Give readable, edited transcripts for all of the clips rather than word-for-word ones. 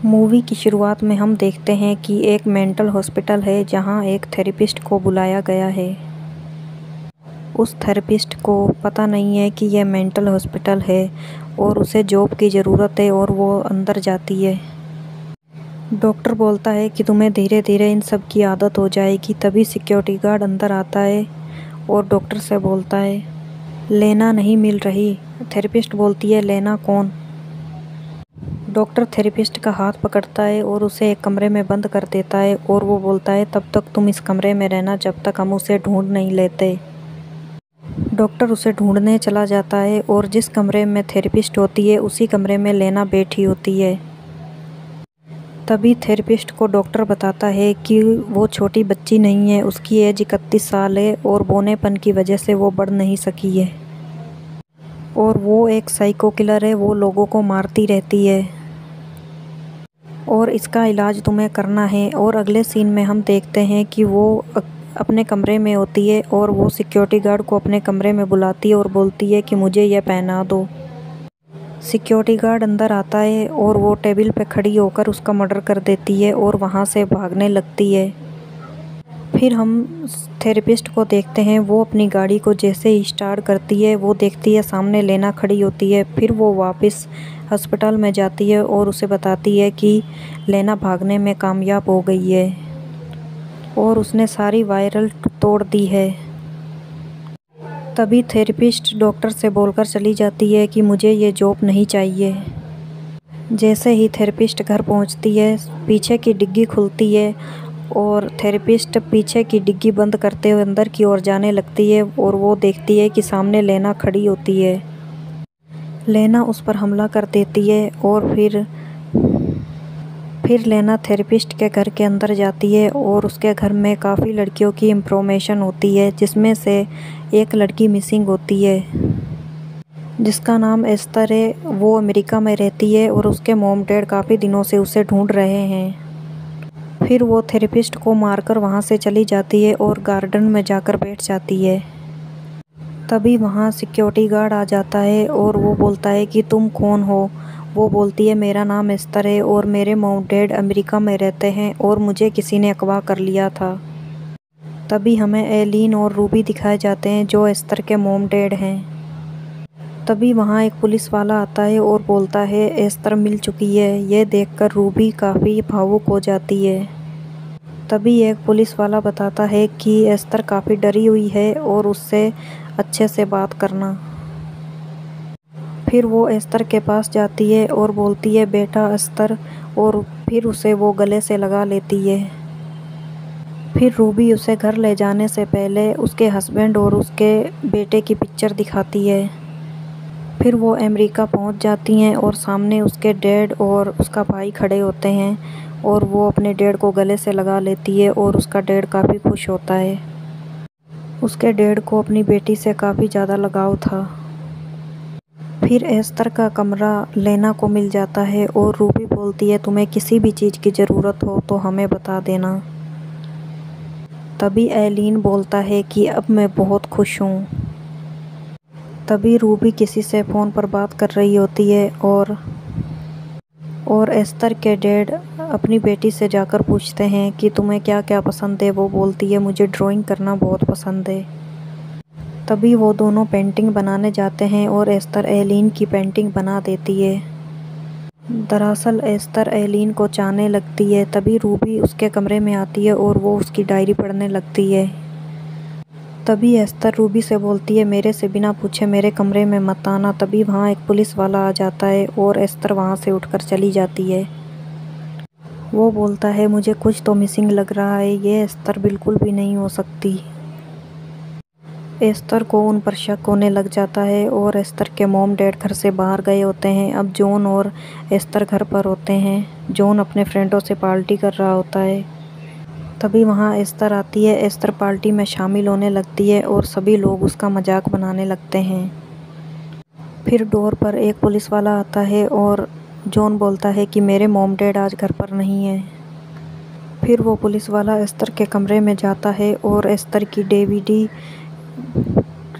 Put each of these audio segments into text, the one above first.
Movie की शुरुआत में हम देखते हैं कि एक मेंटल हॉस्पिटल है जहां एक थेरेपिस्ट को बुलाया गया है। उस थेरेपिस्ट को पता नहीं है कि यह मेंटल हॉस्पिटल है और उसे जॉब की ज़रूरत है और वो अंदर जाती है। डॉक्टर बोलता है कि तुम्हें धीरे धीरे इन सब की आदत हो जाएगी। तभी सिक्योरिटी गार्ड अंदर आता है और डॉक्टर से बोलता है, लेना नहीं मिल रही। थेरेपिस्ट बोलती है, लेना कौन? डॉक्टर थेरेपिस्ट का हाथ पकड़ता है और उसे एक कमरे में बंद कर देता है और वो बोलता है, तब तक तुम इस कमरे में रहना जब तक हम उसे ढूंढ नहीं लेते। डॉक्टर उसे ढूंढने चला जाता है और जिस कमरे में थेरेपिस्ट होती है उसी कमरे में लेना बैठी होती है। तभी थेरेपिस्ट को डॉक्टर बताता है कि वो छोटी बच्ची नहीं है, उसकी एज 31 साल है और बौनेपन की वजह से वो बढ़ नहीं सकी है और वो एक साइको किलर है, वो लोगों को मारती रहती है और इसका इलाज तुम्हें करना है। और अगले सीन में हम देखते हैं कि वो अपने कमरे में होती है और वो सिक्योरिटी गार्ड को अपने कमरे में बुलाती है और बोलती है कि मुझे यह पहना दो। सिक्योरिटी गार्ड अंदर आता है और वो टेबल पे खड़ी होकर उसका मर्डर कर देती है और वहाँ से भागने लगती है। फिर हम थेरेपिस्ट को देखते हैं, वो अपनी गाड़ी को जैसे ही स्टार्ट करती है वो देखती है सामने लेना खड़ी होती है। फिर वो वापस अस्पताल में जाती है और उसे बताती है कि लेना भागने में कामयाब हो गई है और उसने सारी वायरल तोड़ दी है। तभी थेरेपिस्ट डॉक्टर से बोलकर चली जाती है कि मुझे ये जॉब नहीं चाहिए। जैसे ही थेरेपिस्ट घर पहुंचती है, पीछे की डिग्गी खुलती है और थेरेपिस्ट पीछे की डिग्गी बंद करते हुए अंदर की ओर जाने लगती है और वो देखती है कि सामने लेना खड़ी होती है। लेना उस पर हमला कर देती है और फिर लेना थेरेपिस्ट के घर के अंदर जाती है और उसके घर में काफ़ी लड़कियों की इंफॉर्मेशन होती है, जिसमें से एक लड़की मिसिंग होती है जिसका नाम एस्तर है। वो अमेरिका में रहती है और उसके मॉम डैड काफ़ी दिनों से उसे ढूंढ रहे हैं। फिर वो थेरेपिस्ट को मारकर वहाँ से चली जाती है और गार्डन में जाकर बैठ जाती है। तभी वहाँ सिक्योरिटी गार्ड आ जाता है और वो बोलता है कि तुम कौन हो? वो बोलती है, मेरा नाम एस्तर है और मेरे मॉम डैड अमेरिका में रहते हैं और मुझे किसी ने अगवा कर लिया था। तभी हमें एलिन और रूबी दिखाए जाते हैं जो एस्तर के मॉम डैड हैं। तभी वहाँ एक पुलिस वाला आता है और बोलता है, एस्तर मिल चुकी है। यह देखकर रूबी काफ़ी भावुक हो जाती है। तभी एक पुलिस वाला बताता है कि एस्तर काफ़ी डरी हुई है और उससे अच्छे से बात करना। फिर वो एस्तर के पास जाती है और बोलती है, बेटा एस्तर, और फिर उसे वो गले से लगा लेती है। फिर रूबी उसे घर ले जाने से पहले उसके हस्बैंड और उसके बेटे की पिक्चर दिखाती है। फिर वो अमेरिका पहुंच जाती हैं और सामने उसके डैड और उसका भाई खड़े होते हैं और वो अपने डैड को गले से लगा लेती है और उसका डैड काफ़ी खुश होता है। उसके डैड को अपनी बेटी से काफ़ी ज़्यादा लगाव था। फिर एस्तर का कमरा लेना को मिल जाता है और रूबी बोलती है, तुम्हें किसी भी चीज़ की ज़रूरत हो तो हमें बता देना। तभी एलिन बोलता है कि अब मैं बहुत खुश हूँ। तभी रूबी किसी से फ़ोन पर बात कर रही होती है और एस्तर के डैड अपनी बेटी से जाकर पूछते हैं कि तुम्हें क्या क्या पसंद है। वो बोलती है, मुझे ड्राइंग करना बहुत पसंद है। तभी वो दोनों पेंटिंग बनाने जाते हैं और एस्तर एलिन की पेंटिंग बना देती है। दरअसल एस्तर एलिन को चाहने लगती है। तभी रूबी उसके कमरे में आती है और वो उसकी डायरी पढ़ने लगती है। तभी एस्तर रूबी से बोलती है, मेरे से बिना पूछे मेरे कमरे में मत आना। तभी वहाँ एक पुलिस वाला आ जाता है और एस्तर वहाँ से उठकर चली जाती है। वो बोलता है, मुझे कुछ तो मिसिंग लग रहा है, ये एस्तर बिल्कुल भी नहीं हो सकती। एस्तर को उन पर शक होने लग जाता है और एस्तर के मॉम डैड घर से बाहर गए होते हैं। अब जॉन और एस्तर घर पर होते हैं। जॉन अपने फ्रेंडों से पार्टी कर रहा होता है। तभी वहाँ एस्तर आती है। एस्तर पार्टी में शामिल होने लगती है और सभी लोग उसका मजाक बनाने लगते हैं। फिर डोर पर एक पुलिस वाला आता है और जॉन बोलता है कि मेरे मॉम डैड आज घर पर नहीं है। फिर वो पुलिस वाला एस्तर के कमरे में जाता है और एस्तर की डीवीडी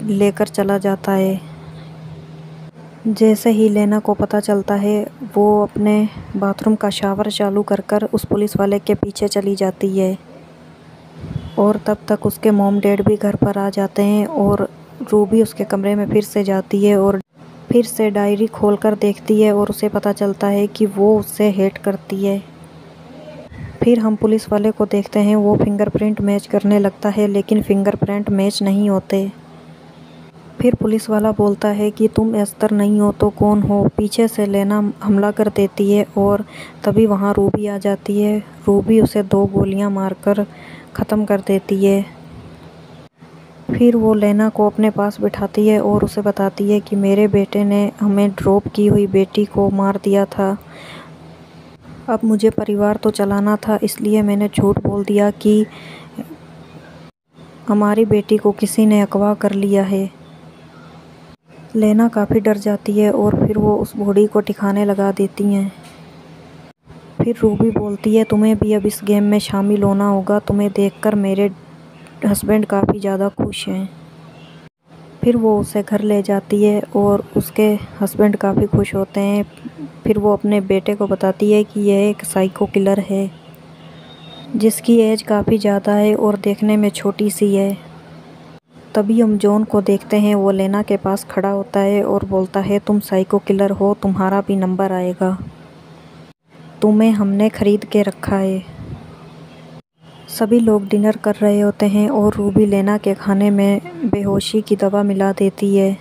लेकर चला जाता है। जैसे ही लेना को पता चलता है वो अपने बाथरूम का शावर चालू कर उस पुलिस वाले के पीछे चली जाती है और तब तक उसके मॉम डैड भी घर पर आ जाते हैं और रूबी उसके कमरे में फिर से जाती है और फिर से डायरी खोलकर देखती है और उसे पता चलता है कि वो उससे हेट करती है। फिर हम पुलिस वाले को देखते हैं, वो फिंगरप्रिंट मैच करने लगता है लेकिन फिंगरप्रिंट मैच नहीं होते। फिर पुलिस वाला बोलता है कि तुम एस्तर नहीं हो तो कौन हो। पीछे से लेना हमला कर देती है और तभी वहाँ रूबी आ जाती है। रूबी उसे 2 गोलियाँ मारकर ख़त्म कर देती है। फिर वो लेना को अपने पास बिठाती है और उसे बताती है कि मेरे बेटे ने हमें ड्रॉप की हुई बेटी को मार दिया था। अब मुझे परिवार तो चलाना था, इसलिए मैंने झूठ बोल दिया कि हमारी बेटी को किसी ने अगवा कर लिया है। लेना काफ़ी डर जाती है और फिर वो उस बॉडी को ठिकाने लगा देती हैं। फिर रूबी बोलती है तुम्हें भी अब इस गेम में शामिल होना होगा, तुम्हें देखकर मेरे हस्बैंड काफ़ी ज़्यादा खुश हैं। फिर वो उसे घर ले जाती है और उसके हस्बैंड काफ़ी खुश होते हैं। फिर वो अपने बेटे को बताती है कि यह एक साइको किलर है जिसकी एज काफ़ी ज़्यादा है और देखने में छोटी सी है। तभी हम जॉन को देखते हैं, वो लेना के पास खड़ा होता है और बोलता है तुम साइको किलर हो, तुम्हारा भी नंबर आएगा, तुम्हें हमने खरीद के रखा है। सभी लोग डिनर कर रहे होते हैं और रूबी लेना के खाने में बेहोशी की दवा मिला देती है।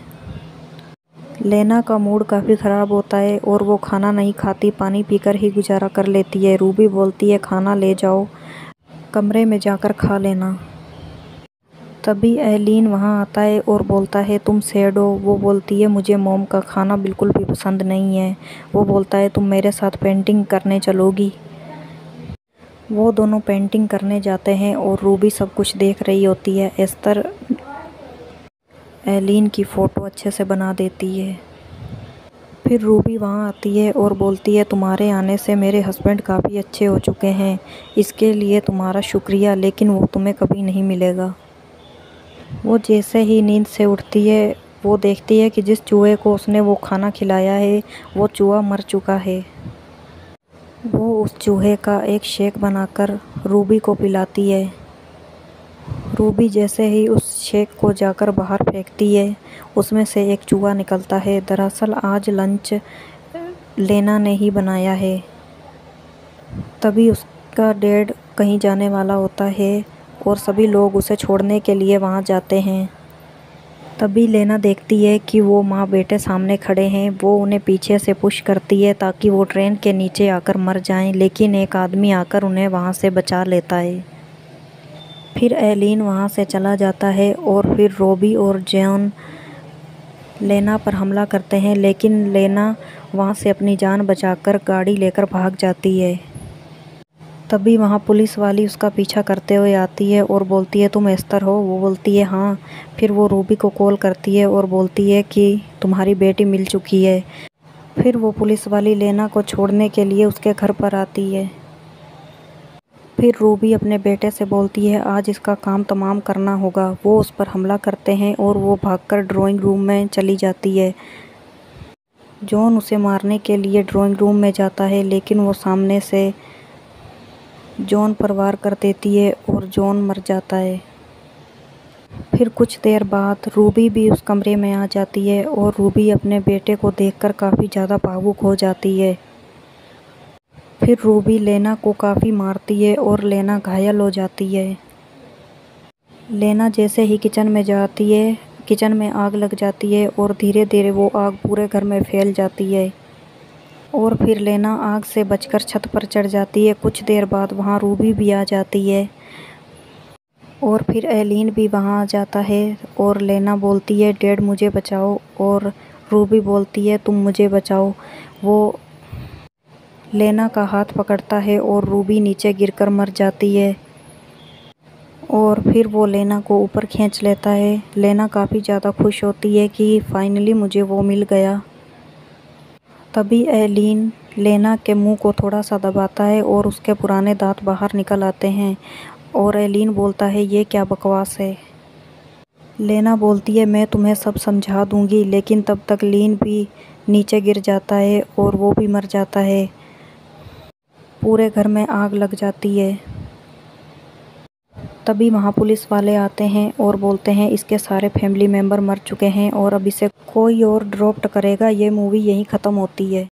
लेना का मूड काफ़ी ख़राब होता है और वो खाना नहीं खाती, पानी पीकर ही गुजारा कर लेती है। रूबी बोलती है खाना ले जाओ, कमरे में जाकर खा लेना। तभी एलिन वहाँ आता है और बोलता है तुम सैड हो। वो बोलती है मुझे मॉम का खाना बिल्कुल भी पसंद नहीं है। वो बोलता है तुम मेरे साथ पेंटिंग करने चलोगी। वो दोनों पेंटिंग करने जाते हैं और रूबी सब कुछ देख रही होती है। एस्तर एलिन की फ़ोटो अच्छे से बना देती है। फिर रूबी वहाँ आती है और बोलती है तुम्हारे आने से मेरे हस्बैंड काफ़ी अच्छे हो चुके हैं, इसके लिए तुम्हारा शुक्रिया, लेकिन वो तुम्हें कभी नहीं मिलेगा। वो जैसे ही नींद से उठती है वो देखती है कि जिस चूहे को उसने वो खाना खिलाया है वो चूहा मर चुका है। वो उस चूहे का एक शेक बनाकर रूबी को पिलाती है। रूबी जैसे ही उस शेक को जाकर बाहर फेंकती है उसमें से एक चूहा निकलता है। दरअसल आज लंच लेना ने ही बनाया है। तभी उसका डैड कहीं जाने वाला होता है और सभी लोग उसे छोड़ने के लिए वहाँ जाते हैं। तभी लेना देखती है कि वो माँ बेटे सामने खड़े हैं। वो उन्हें पीछे से पुश करती है ताकि वो ट्रेन के नीचे आकर मर जाएं, लेकिन एक आदमी आकर उन्हें वहाँ से बचा लेता है। फिर एलिन वहाँ से चला जाता है और फिर रूबी और जॉन लेना पर हमला करते हैं, लेकिन लेना वहाँ से अपनी जान बचाकर गाड़ी लेकर भाग जाती है। तभी वहाँ पुलिस वाली उसका पीछा करते हुए आती है और बोलती है तुम एस्तर हो। वो बोलती है हाँ। फिर वो रूबी को कॉल करती है और बोलती है कि तुम्हारी बेटी मिल चुकी है। फिर वो पुलिस वाली लेना को छोड़ने के लिए उसके घर पर आती है। फिर रूबी अपने बेटे से बोलती है आज इसका काम तमाम करना होगा। वो उस पर हमला करते हैं और वो भागकर ड्राइंग रूम में चली जाती है। जॉन उसे मारने के लिए ड्राइंग रूम में जाता है, लेकिन वो सामने से जॉन पर वार कर देती है और जॉन मर जाता है। फिर कुछ देर बाद रूबी भी उस कमरे में आ जाती है और रूबी अपने बेटे को देखकर काफ़ी ज़्यादा भावुक हो जाती है। फिर रूबी लेना को काफ़ी मारती है और लेना घायल हो जाती है। लेना जैसे ही किचन में जाती है, किचन में आग लग जाती है और धीरे धीरे वो आग पूरे घर में फैल जाती है और फिर लेना आग से बचकर छत पर चढ़ जाती है। कुछ देर बाद वहाँ रूबी भी आ जाती है और फिर एलिन भी वहाँ आ जाता है और लेना बोलती है डैड मुझे बचाओ और रूबी बोलती है तुम मुझे बचाओ। वो लेना का हाथ पकड़ता है और रूबी नीचे गिरकर मर जाती है और फिर वो लेना को ऊपर खींच लेता है। लेना काफ़ी ज़्यादा खुश होती है कि फाइनली मुझे वो मिल गया। तभी एलिन लेना के मुंह को थोड़ा सा दबाता है और उसके पुराने दांत बाहर निकल आते हैं और एलिन बोलता है ये क्या बकवास है। लेना बोलती है मैं तुम्हें सब समझा दूंगी, लेकिन तब तक लीन भी नीचे गिर जाता है और वो भी मर जाता है। पूरे घर में आग लग जाती है। तभी वहाँ पुलिस वाले आते हैं और बोलते हैं इसके सारे फैमिली मेम्बर मर चुके हैं और अब इसे कोई और ड्रॉप्ट करेगा। ये मूवी यहीं ख़त्म होती है।